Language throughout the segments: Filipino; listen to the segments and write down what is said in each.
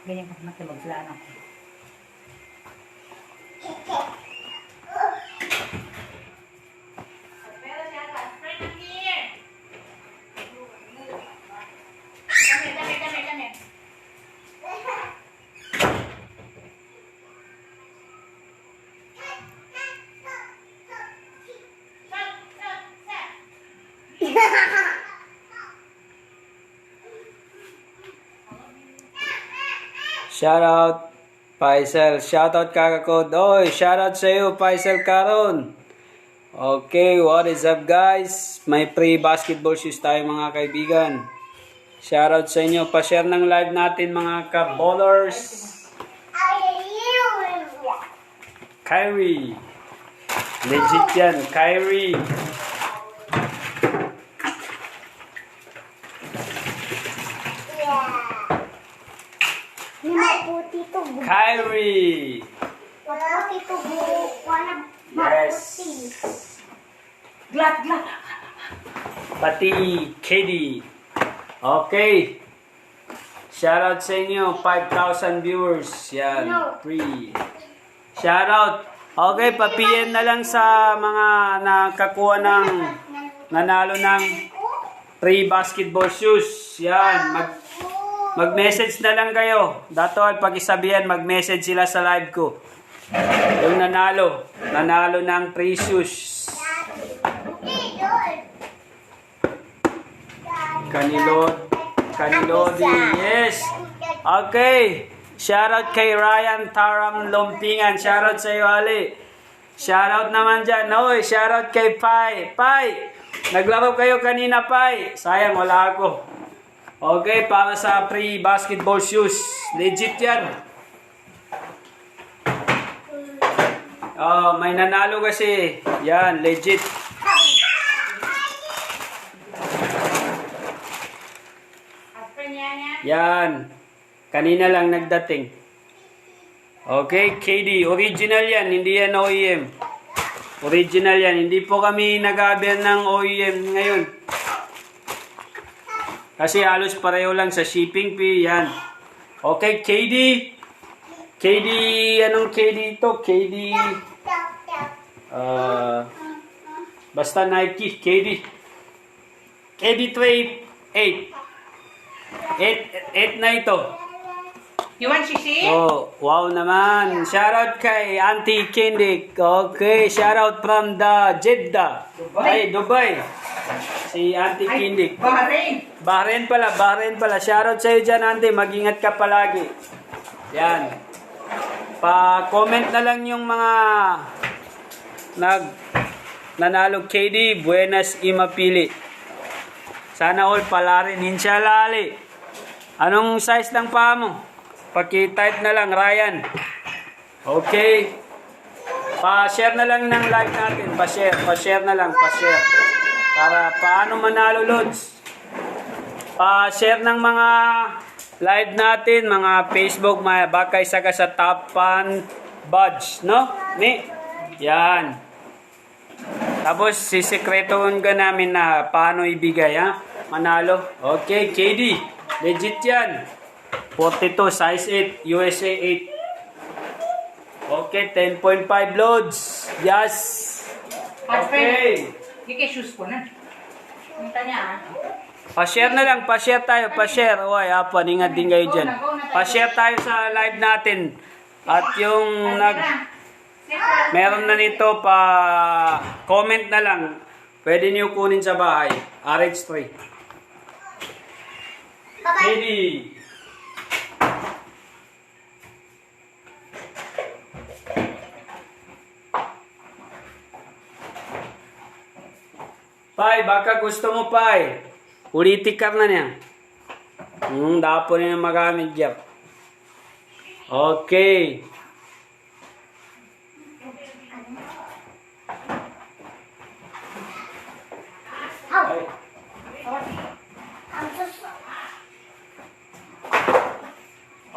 Ganyan ka matulog sila anak. Shoutout, Faisal. Shoutout kakakod. Oy, shoutout sa iyo, Faisal Karon. Okay, what is up guys? May free basketball shoes tayo mga kaibigan. Shoutout sa inyo. Pa-share ng live natin mga ka-ballers. Kyrie. Legit yan, Kyrie. Kyrie. Yes. Glad. Pati KD. Okay. Shoutout sa inyo. 5,000 viewers. Yan. Free. Shoutout. Okay, papiyan na lang sa mga nakakuha ng nanalo ng free basketball shoes. Yan. Mag-message na lang kayo. Dato ay pag-isabihan, mag-message sila sa live ko. Yung nanalo ng free shoes. Kanilodi, yes. Okay. Shoutout kay Ryan Taram Lumpingan. Shoutout sa iyo, Ali. Shoutout naman dyan. Oy, shoutout kay Pai. Pai, naglaro kayo kanina, Pai. Sayang, wala ako. Okay, para sa free basketball shoes. Legit yan. Oh, may nanalo kasi. Yan, legit. Yan. Kanina lang nagdating. Okay, KD. Original yan. Hindi yan OEM. Original yan. Hindi po kami nag-abel ng OEM ngayon. Kasi halos pareho lang sa shipping fee. Yan. Okay, KD. KD, anong KD ito? KD. Basta Nike. KD. KD 8. 8 na ito. You want shishi? Oh, wow naman. Shoutout kay Auntie Kindik. Okay, shoutout from the Jeddah. Ay, Dubai. Si Auntie Kindik. Bahrain pala. Shoutout sa'yo dyan, Auntie. Mag-ingat ka palagi. Yan. Pa-comment na lang yung mga nanalo KD. Buenas imapili. Sana all pala rin. Inshallah, Ali. Anong size ng paa mo? Paki-type na lang, Ryan. Okay. Pa-share na lang ng live natin. Pa-share na lang. Para paano manalo, Lods? Pa-share ng mga live natin, mga Facebook, baka isa ka sa top fan badge, no? Yan. Tapos, sisekretoon ka namin na paano ibigay, ha? Manalo. Okay, KD. Legit yan. 42, size 8, USA 8. Okay, 10.5 loads. Yes. Okay. Kike shoes ko na. Kita niya ah. Pa-share na lang, pa-share tayo, pa-share. Uy, paningat din kayo dyan. Pa-share tayo sa live natin. At yung meron na nito, comment na lang. Pwede niyo kunin sa bahay. RH3. Ready. Pai, baka gusto mo, Pai. Ulitikar na niya. Dapo na magamit dyan. Okay.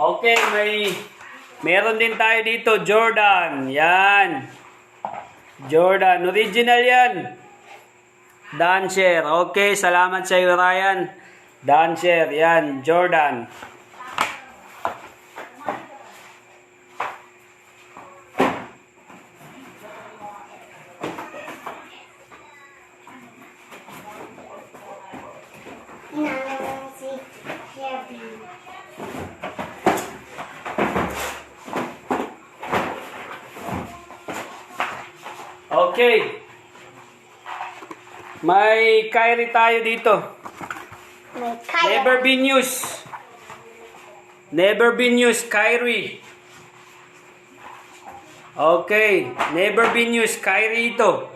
Okay, meron din tayo dito, Jordan. Yan. Jordan, original yan. Dancer. Okay, salamat sa iyo, Ryan. Dancer, yan, Jordan. Okay. May Kyrie tayo dito. May kaya. Never been used. Never been used, Kyrie. Okay. Never been used, Kyrie ito.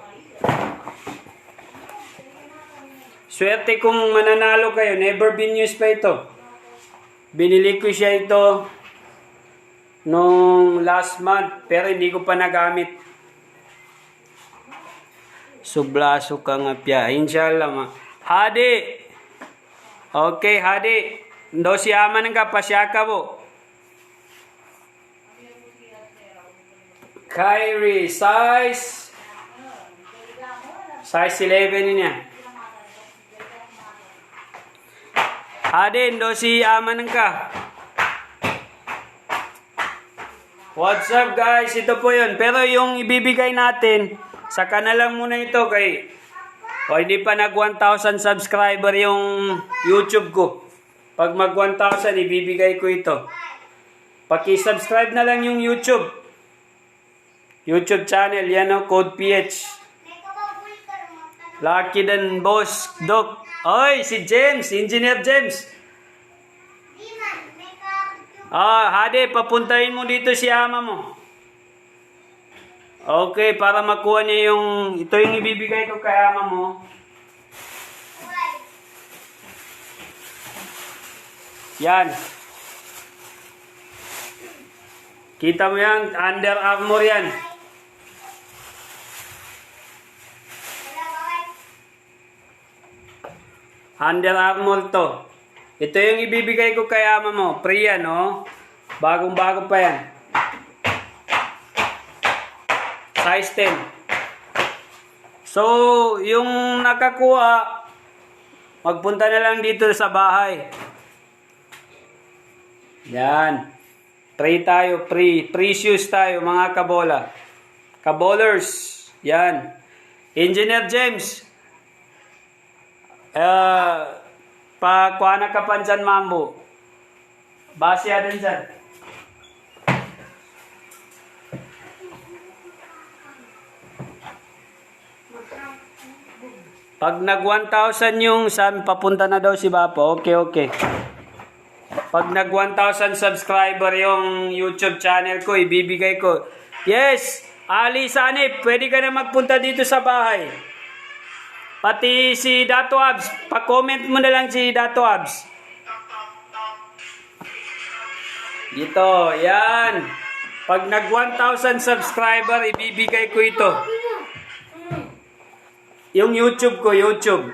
Swerte kung mananalo kayo. Never been used pa ito. Binili ko siya ito nung last month. Pero hindi ko pa nagamit. Sublaso ka nga pya. Inshallah ma. Hadi. Okay, hadi. Ndo si aman ka pasya ka po. Kyrie, size 11 niya. Hadi, ndo si aman ka. What's up guys? Ito po yun. Pero yung ibibigay natin, saka na lang muna ito kay hindi pa nag 1,000 subscriber yung YouTube ko. Pag mag 1,000, ibibigay ko ito. Paki-subscribe na lang yung YouTube channel. Yan o, Code PH. Lucky din, boss, Doc. Oy, si James, Engineer James. Hadi, papuntahin mo dito si ama mo. Okay, para makuha niya ito yung ibibigay ko kay ama mo. Yan. Kita mo yan, Under Armour yan. Under Armour to. Ito yung ibibigay ko kay ama mo. Free yan, oh. Bagong-bago pa yan. Size 10. So, yung nakakuha, magpunta na lang dito sa bahay. Yan. Free tayo, free shoes tayo, mga kabola. Kabolers. Yan. Engineer James. Kuha na ka pa dyan, mambo. Base din dyan. Pag nag 1,000 yung saan papunta na daw si Bapa. Okay. Pag nag 1,000 subscriber yung YouTube channel ko, ibibigay ko. Yes, Ali Sanip, pwede ka na magpunta dito sa bahay. Pati si Dato Abs, pa-comment mo na lang si Dato Abs. Ito, yan. Pag nag 1,000 subscriber, ibibigay ko ito. Yung YouTube ko, YouTube.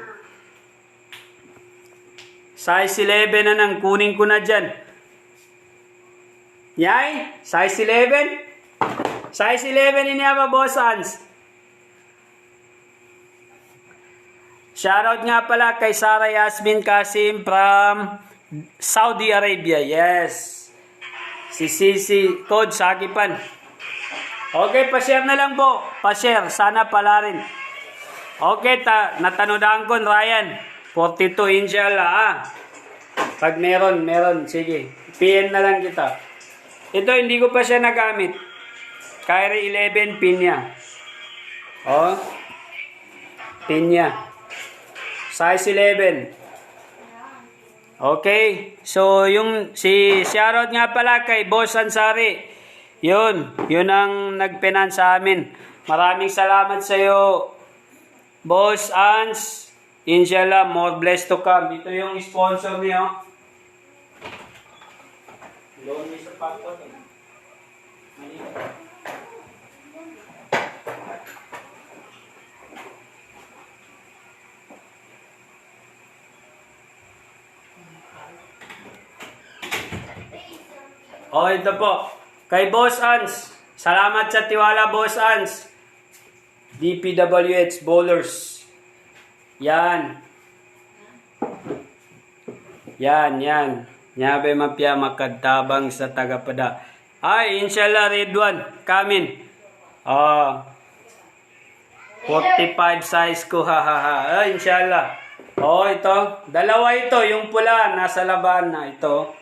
Size 11 na nang kunin ko na dyan. Yay? Size 11? Size 11 ini ba, Boss Hans? Shoutout nga pala kay Sarah Yasmin Kasim from Saudi Arabia. Yes. Si Sisi Code Sakipan. Okay, pa-share na lang po. Pa-share. Sana pala rin. Okay, natanodaan ko, Ryan. 42 inshallah. Pag meron. Sige. PN na lang kita. Ito, hindi ko pa siya nagamit. Kyrie 11, pin niya. Oh. Pin niya. Size 11. Okay. So, si shoutout nga pala kay Boss Ansari. Yun ang nagpinan sa amin. Maraming salamat sa iyo, Boss Ans. Inshallah, more blessed to come. Ito yung sponsor niyo. Loan niyo sa pakot. Ito po. Kay Boss Ans. Salamat sa tiwala, Boss Ans. DPWH Bowlers. Yan. Nyabe mapya makadtabang sa tagapada. Ay, inshallah, Redwan. Kamin. 45 size ko, ha. Inshallah. Ito. Dalawa ito. Yung pula, nasa laban na ito.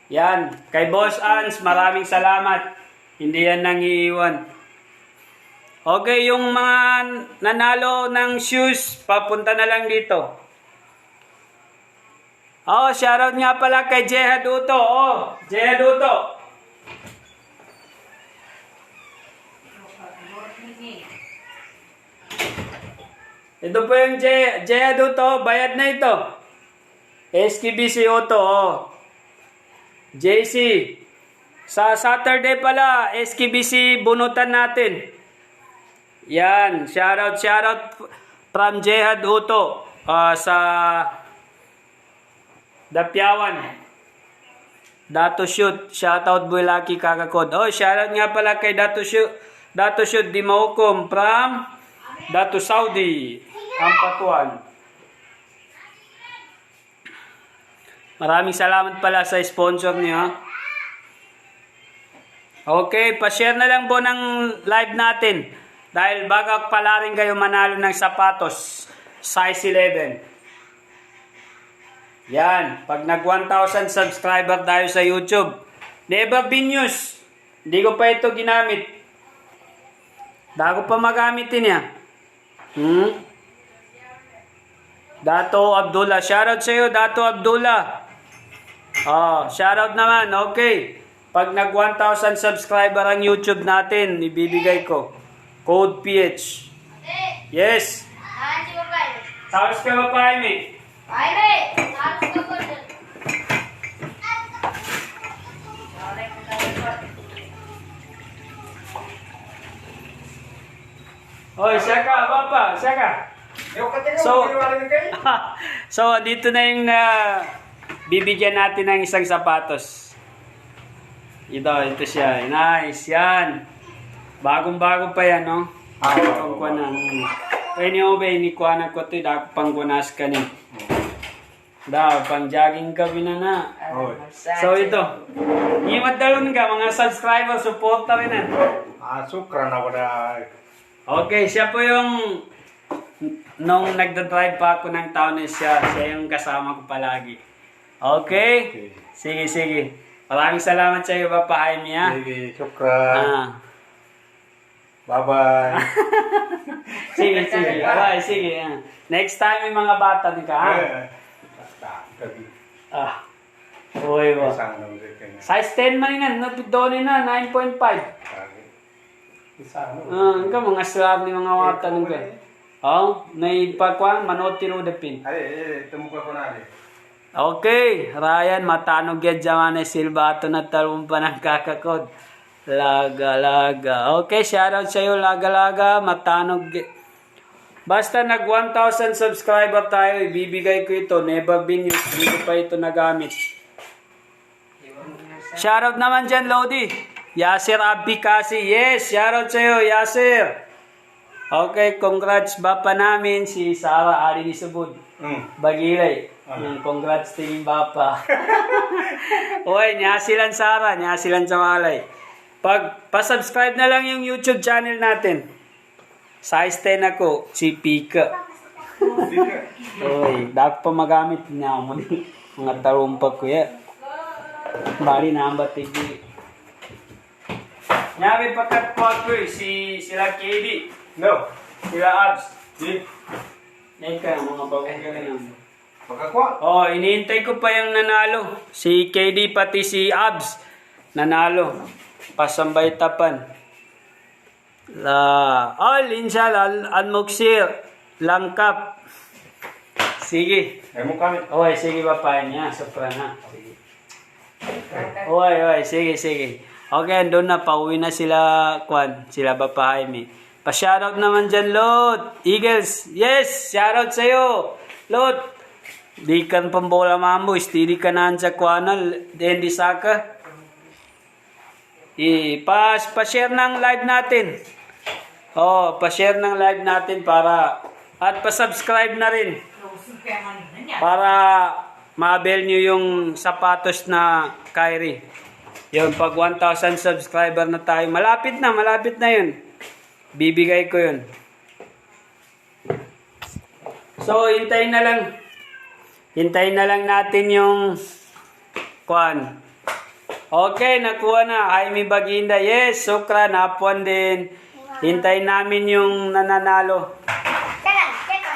Yan. Kay Boss Ans, maraming salamat. Hindi yan nang iiwan. Okay, yung mga nanalo ng shoes, papunta na lang dito. Oh, shoutout nga pala kay Jehad Uto. Oh, Jehad Uto. Ito po yung Jehad Uto. Bayad na ito. SKBC Uto. Oh. JC. Sa Saturday pala, SKBC bunutan natin. Yan. Shoutout from Jehad Uto. Sa Dapyawan. Dato Shoot. Shoutout Boy Lucky Kakakod. Oh, shoutout nga pala kay Dato Shoot. Dato Shoot di Maukom from Dato Saudi. Ampatuan. Maraming salamat pala sa sponsor niyo. Okay, pa-share na lang po ng live natin. Dahil baka pala rin kayo manalo ng sapatos. Size 11. Yan. Pag nag 1,000 subscriber tayo sa YouTube. Never been used. Hindi ko pa ito ginamit. Bago pa magamitin niya. Dato Abdullah. Shoutout sa iyo, Dato Abdullah. Oh, shoutout naman. Okay. Pag nag 1,000 subscriber ang YouTube natin, ibibigay ko. Code PH. Yes. Tapos ka ba pa, Amy? Oy, saka, papa, saka. So, dito na yung bibigyan natin ng isang sapatos. Ito siya. Nice, yan. Bagong-bago pa yan, no? Pang kuha na. Pwede mo ba, inikuha na ko ito, dako pang kunas ka ni. Pang jogging ka binana. So, ito. Imadalon ka, mga subscriber, supporter rin na. Sukran ako na. Okay, siya po yung nung nagda-drive pa ako ng town siya yung kasama ko palagi. Okay? Sige. Maraming salamat sa iyo, Papa Jaime, ha? Sige, sukran. Bye-bye. Sige. Bye, sige. Next time may mga bata din ka, ha? Uy, ba? Size 10 man yun, doon na, 9.5. Ka mga slab ni mga wata nung ka. Naipakwan, manood tiro depin. Temuka ko na Okay, Ryan, matanog yan dyan Silvato na talong pa ng kakakod. Laga. Okay, shoutout sa iyo, laga, matanog. Basta nag 1,000 subscriber tayo, ibibigay ko ito. Never been used, hindi ko pa ito nagamit. Shoutout naman dyan, Lodi. Yasir Abikasi, yes, shoutout sa iyo, Yasir. Okay, congrats bapa namin si Sarah Ari ni Subud. Bagilay. Congrats tingin bapa. Oy, nyasilan Sarah, nyasilan sa malay. Pa-subscribe na lang yung YouTube channel natin. Size 10 ako, si Pika. Oy, dapat pa magamit niya mo mga tarumpa ko ya. Bali na ang batigi. Nyami pagkat po sila KD. No. Sila Abs. Neka, mga bagong galing. Pagkakuha. Oh, iniintay ko pa yung nanalo. Si KD pati si Abs. Nanalo. Pasambay tapan. Linsal, Almuksir. Langkap. Sige. Ay mo kami. Oy, sige pa niya. Sopra na. Sige. Oy, sige. Okay, doon na. Pauwi na sila, sila Papa Jaime. Pa-shoutout naman dyan, Lot. Eagles. Yes, shoutout sa'yo. Lot. Di kan pambola mambo. Stili ka naan sa kwanal. Dendi saka. Pa-share ng live natin. Pa-share ng live natin para at pa-subscribe na rin. Para ma-avail nyo yung sapatos na Kyrie. Yun, pag 1,000 subscriber na tayo. Malapit na yun. Bibigay ko yun. So, hintayin na lang natin yung Okay, nakuha na. Jaime Baginda. Yes, sukran. Hapon din. Hintayin namin yung nananalo.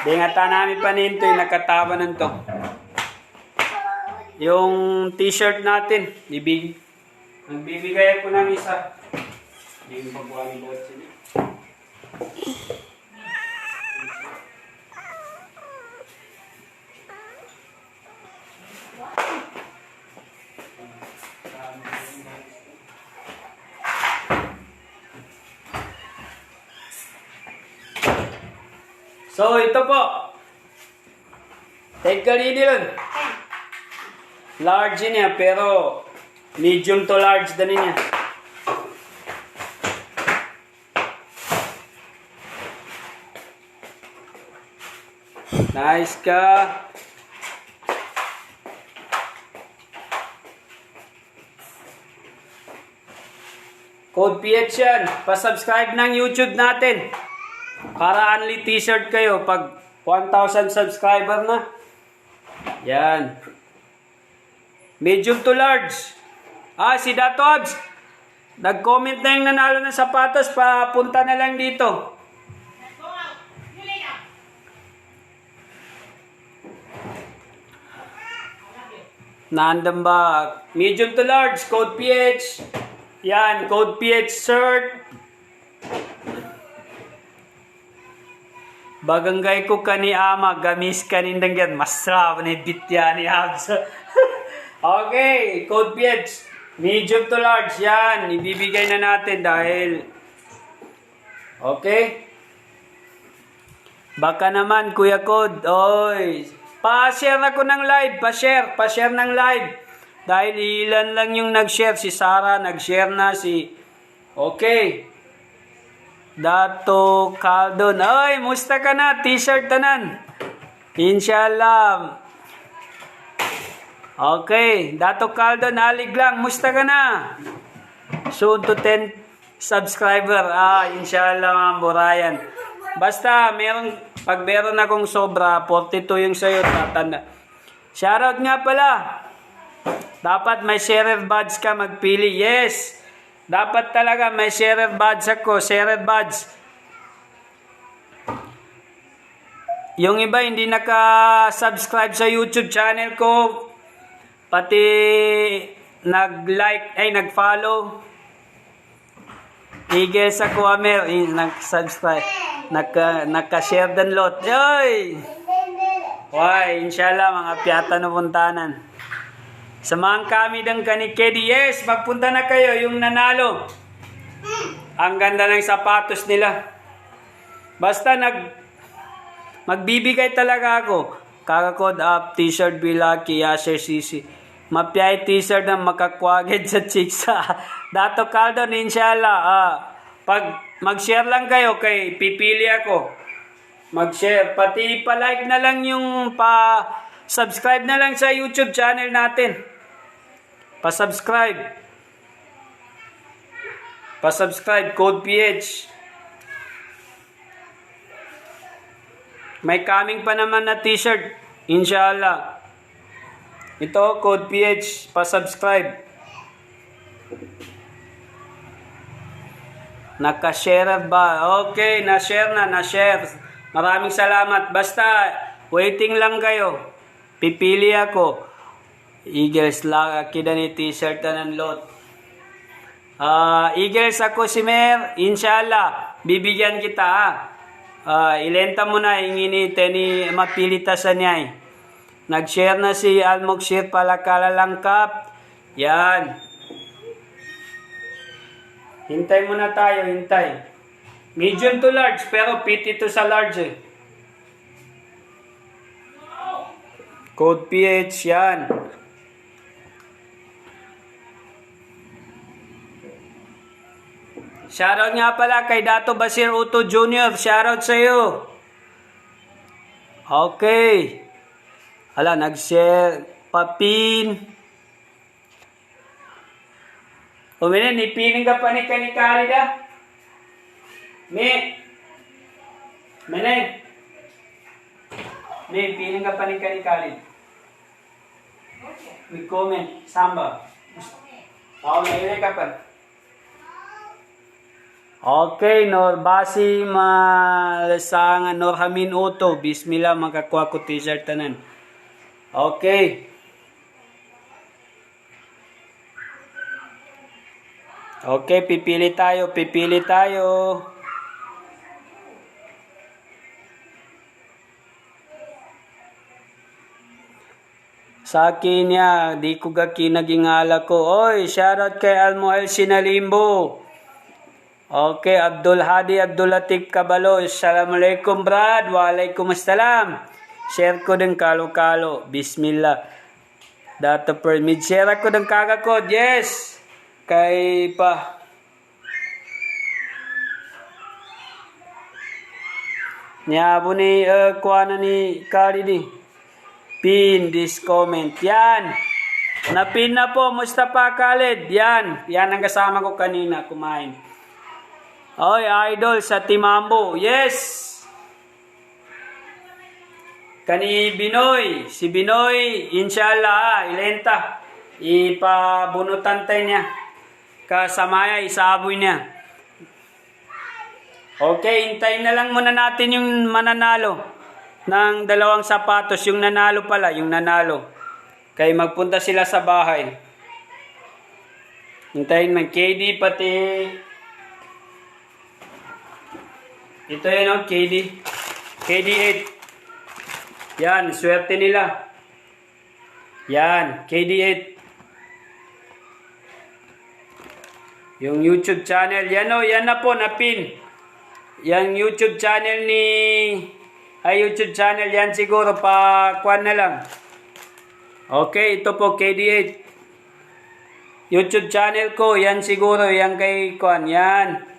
Di nga ta namin paninto yung nakatawanan to. Yung t-shirt natin, nagbibigay ko ng isa. Hindi yung pagwali ko sila. So, ito po. Take ka rin yun. Large niya, pero medium to large din niya. Nice ka. Code PH yan. Pa-subscribe ng YouTube natin. Para only t-shirt kayo pag 1,000 subscriber na. Yan. Medium to large. Si Datobs. Nag-comment na yung nanalo ng sapatos. Papunta na lang dito. Nandang ba? Medium to large. Code PH. Yan. Code PH shirt. Baganggay ko kani ama, gamis kanindang yan. Masarap na bitya ni Habs. Okay, code PH. Medium to large. Yan, ibibigay na natin dahil... Okay. Baka naman, Kuya Code. Oy, pa-share ako ng live. Pa-share ng live. Dahil ilan lang yung nag-share. Si Sarah, nag-share na. Okay. Dato Caldon. Ay, musta ka na? T-shirt tanan. Inshallah. Okay. Dato Caldon, halig lang. Musta ka na? Soon to 10 subscriber. Inshallah, Ma'am Burayan. Basta, pag meron akong sobra, 42 yung sayo, tatanda. Shoutout nga pala. Dapat may sharer badge ka magpili. Yes. Dapat talaga may sharer badge ako. Sharer badge. Yung iba hindi naka-subscribe sa YouTube channel ko. Pati nag-like, nag-follow. Igel sa Kuamer. Nag-subscribe. Naka-share din lot. Yoy! Why, inshallah mga piyata na puntanan. Samahan kami ng kanikedi. Yes, magpunta na kayo yung nanalo. Ang ganda ng sapatos nila. Basta magbibigay talaga ako. Kakakod up, t-shirt Bilaki, Yasher CC. Mapiyay t-shirt na makakwagid sa chicks. Dato Caldon, inshallah. Pag mag-share lang kayo, pipili ako. Mag-share. Pati pa-like na lang yung subscribe na lang sa YouTube channel natin. Pa-subscribe, Code PH. May coming pa naman na t-shirt, inshallah. Ito, Code PH, pa-subscribe. Naka-share ba? Okay, na-share. Maraming salamat. Basta, waiting lang kayo. Pipili ako. Eagles lang, kida ni t-shirt na ng lot. Eagles ako si Mer, inshallah, bibigyan kita ilenta mo na, ingini ni mapilita sa niya. Nag-share na si Almogshir Palakala Langkap. Yan. Hintay muna tayo, hintay. Medium to large, pero PT to sa large Code PH, yan. Shoutout nga pala kay Dato Basir Uto Jr. Shoutout sa iyo. Okay. Hala, nag-share. Papin. Uminin, ipiling ka pa ni Kanikali da? Menay. Ipiling ka pa ni Kanikali. With comment. Samba. Nailig ka pa. Okay, Norbasi Malasangan Norhamin Uto. Bismillah, makakuha ko t-shirt tanan. Okay. Okay, pipili tayo, pipili tayo. Sa akin niya, di ko gaki nagingala ko. Oy, shoutout kay Almoel Sinalimbo. Okay, Abdul Hadi Abdul Latif Kabalo. Assalamualaikum, Brad. Waalaikumsalam. Share ko din kalo-kalo. Bismillah. Data permit. Share ko din kakakod. Yes. Kay pa. Nyabo ni kuha na ni Kari di. Pin this comment. Yan. Napin na po, Mustafa Khalid. Yan. Yan ang kasama ko kanina kumain. Oy, idol sa Timambo. Yes. Kani Binoy. Si Binoy, inshallah, ilenta. Ipabunutan tayo niya. Kasamaya, isaboy niya. Okay, hintayin na lang muna natin yung mananalo ng 2 sapatos. Yung nanalo pala, yung nanalo. Kaya magpunta sila sa bahay. Hintayin man. KD pati. Ito yun o, KD. KD 8. Yan, swerte nila. Yan, KD 8. Yung YouTube channel. Yan o, yan na po, napin. Yan YouTube channel ni... Ay, YouTube channel yan siguro pa kuan na lang. Okay, ito po KD8. YouTube channel ko, yan siguro, yan kay kuan, yan.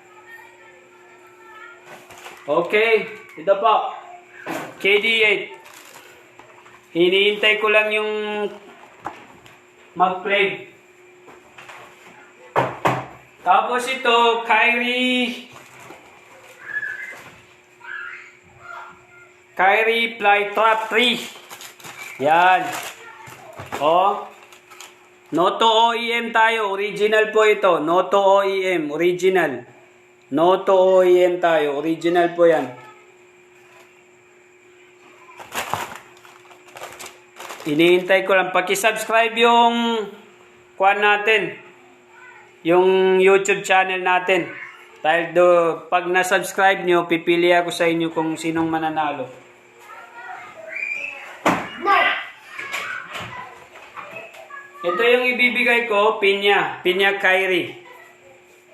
Okay, ito po. KD8. Hinihintay ko lang yung mag-play. Tapos ito, Kyrie Flytrap 3. Yan. O. Noto OEM tayo. Original po ito. Noto OEM. Original. Noto OEM tayo. Original po yan. Inihintay ko lang. Paki-subscribe yung kuan natin. Yung YouTube channel natin. Dahil pag na-subscribe nyo, pipili ako sa inyo kung sinong mananalo. Ito yung ibibigay ko, Pinya Kyrie.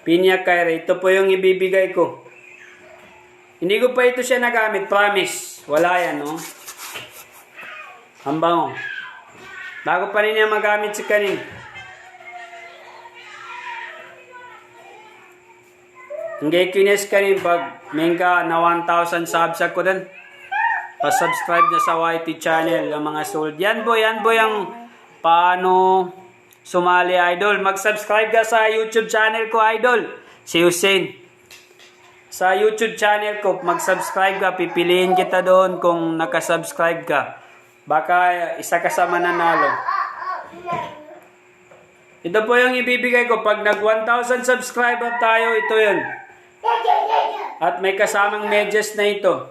Pinya Kyrie. Ito po yung ibibigay ko. Hindi ko pa ito siya nagamit, promise. Wala yan, no? Ang bango. Bago pa rin niya magamit si kanin. Hindi kines kanin pag mengka na 1,000 subs ako din. Pa-subscribe na sa YT channel ang mga sold. Yan po yung paano sumali, idol. Mag-subscribe ka sa YouTube channel ko, idol. Si Hussein. Sa YouTube channel ko, mag-subscribe ka. Pipiliin kita doon kung nakasubscribe ka. Baka isa ka sa mananalo. Ito po yung ibibigay ko. Pag nag 1,000 subscriber tayo, ito yun. At may kasamang medyas na ito.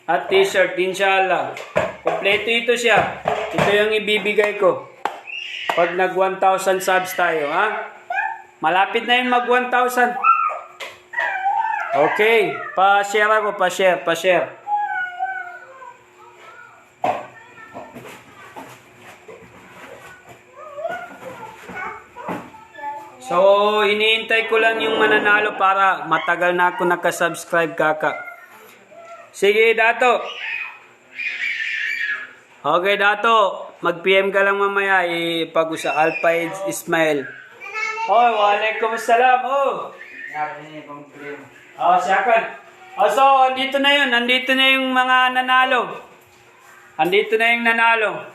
At t-shirt, inshallah. Kompleto ito siya. Ito yung ibibigay ko. Pag nag 1,000 subs tayo, ha? Malapit na yung mag 1,000. Okay. Pa-share ako, pa-share. So, iniintay ko lang yung mananalo para matagal na ako nakasubscribe, kaka. Sige, Dato. Okay, Dato. Mag-PM ka lang mamaya. Ipag-usa. Alpaid Ismail. Oh, waalaikumsalam. Oh. Oh, siyakan. Oh, so, andito na yun. Andito na yung mga nanalo. Andito na yung nanalo.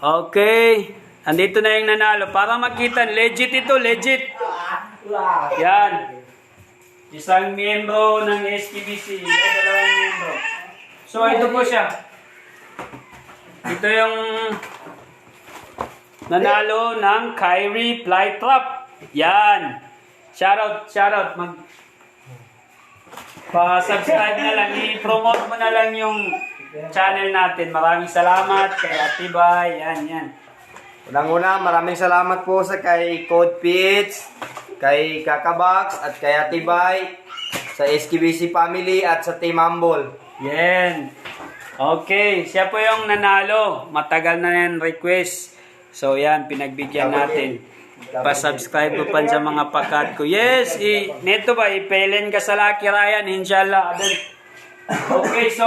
Okay. Andito na yung nanalo. Para makita. Legit ito. Legit. Yan. Isang miyembro ng SPBC. Dalawang miyembro. So, ito po siya. Ito yung nanalo ng Kyrie Flytrap. Yan. Shoutout. Pa-subscribe na lang. I-promote mo na lang yung channel natin. Maraming salamat kay Atibay. Yan. Unang-una, maraming salamat po sa kay Code Pitch, kay Kakabox, at kay Atibay, sa SKBC family, at sa Team Humble. Yan. Okay, siya po yung nanalo. Matagal na yan request. So yan, pinagbigyan natin. Pa-subscribe ko pa sa mga pakat ko. Yes, neto ba, ipelen ka sa Lucky Ryan, inshallah. Okay, so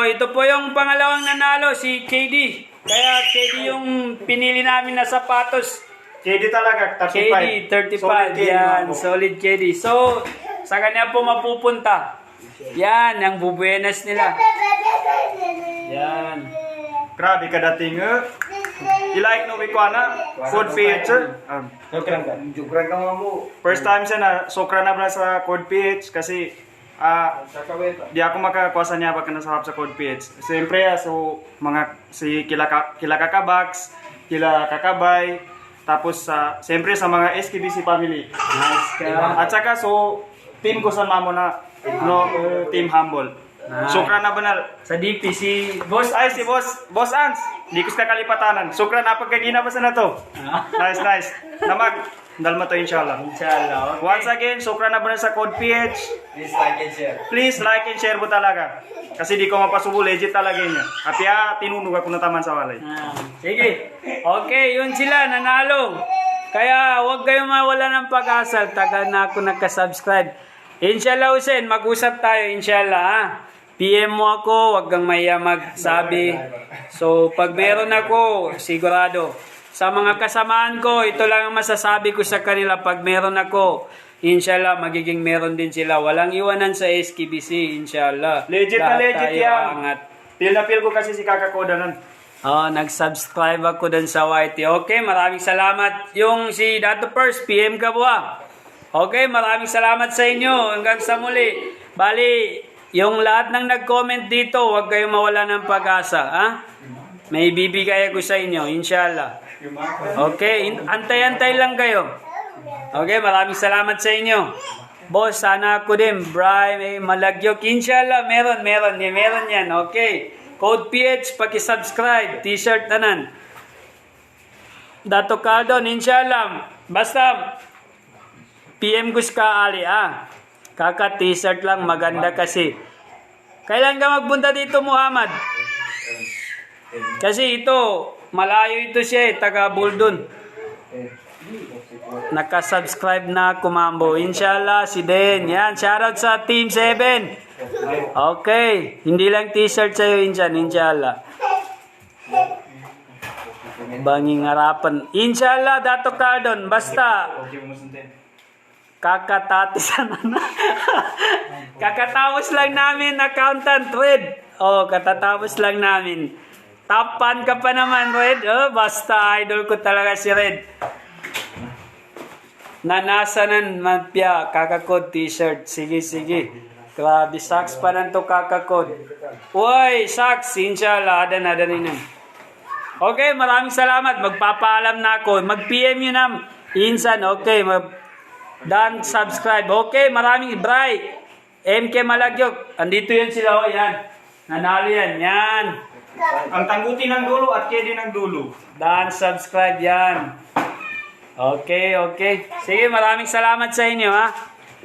ito po yung pangalawang nanalo, si KD. Kaya KD yung pinili namin na sapatos. KD talaga, 35. KD, 35. Yan, solid KD. So, sa kanya po mapupunta. Yan, ang bubuenas nila. Yan. Grabe ka dating i-like no Wikwana code PH Jukran ka mo. first time siya na sokra na ba sa code PH kasi di ako makakuha niya pag nasahap sa code PH. Siyempre so mga si kila Kakabox, kila Kakabay, tapos siyempre sa mga SKBC family. Nice ka. At saka so team ko sa mamo na Team Humble. Sukra na banal. Sa DP, si Boss Boss Ans. Di ko sa kalipatanan. Sukra na pagkagina pa sa na to. Nice. Namag. Dalma to inshallah. inshallah. Okay. Once again, sukra na banal sa code PH. Please like and share po talaga. Kasi di ko mapasubo. Legit talaga niya. At tinunog ako na taman sa walay. Sige. Okay, yun sila. Nanalo. Kaya huwag kayong mawala ng pag-asa. Tagal na ako nagka-subscribe. Inshallah, Hussein. Mag-usap tayo. Inshallah, ha? PM mo ako, wag kang mahiya magsabi. So, pag meron ako, sigurado. Sa mga kasamaan ko, ito lang ang masasabi ko sa kanila. Pag meron ako, inshallah, magiging meron din sila. Walang iwanan sa SKBC, inshallah. Legit na Lahat legit tayo yan. aangat. Feel na feel ko kasi si Kakakoda nun. Nag-subscribe ako dun sa YT. Okay, maraming salamat. Yung si Dato First, PM ka po Okay, maraming salamat sa inyo. Hanggang sa muli. Bali, yung lahat ng nag-comment dito, huwag kayong mawala ng pag-asa. Ha? May bibigay ako sa inyo, inshallah. Okay, antay-antay lang kayo. Okay, maraming salamat sa inyo. Boss, sana ako din. Brian, Malagyok. Inshallah, meron yan. Okay. Code PH, paki-subscribe. T-shirt tanan. Dato Cardon, inshallah. Basta, PM ko ka ali, Kaka t-shirt lang, maganda kasi. Kailan ka magpunta dito, Muhammad? Kasi ito, malayo ito siya taga Buldon. Nakasubscribe na kumambo. Inshallah, si Den. Yan, shoutout sa Team 7. Okay, hindi lang t-shirt sa'yo, inshallah. Banging harapan. Inshallah, Dato Cardon, basta. Kakatatisan na. Kakatapos lang namin accountant, Red. Katatapos lang namin. Tapan ka pa naman, Red. Basta idol ko talaga si Red. Nanasanan mapya Kakakod t-shirt. Sige. Grabe, socks pa nan to Kakakod. Uy, socks. Inshallah, adan inan. Okay, maraming salamat. Magpapaalam na ako. Mag-PM yun na. Insan, okay. Dan subscribe. Okay, maraming Bray. MK Malagyok. Andito yun sila. Yan. Nanalo yan. Ang tangguti ng dulo at kedi ng dulo. Dan subscribe yan. Okay. Sige, maraming salamat sa inyo, ha.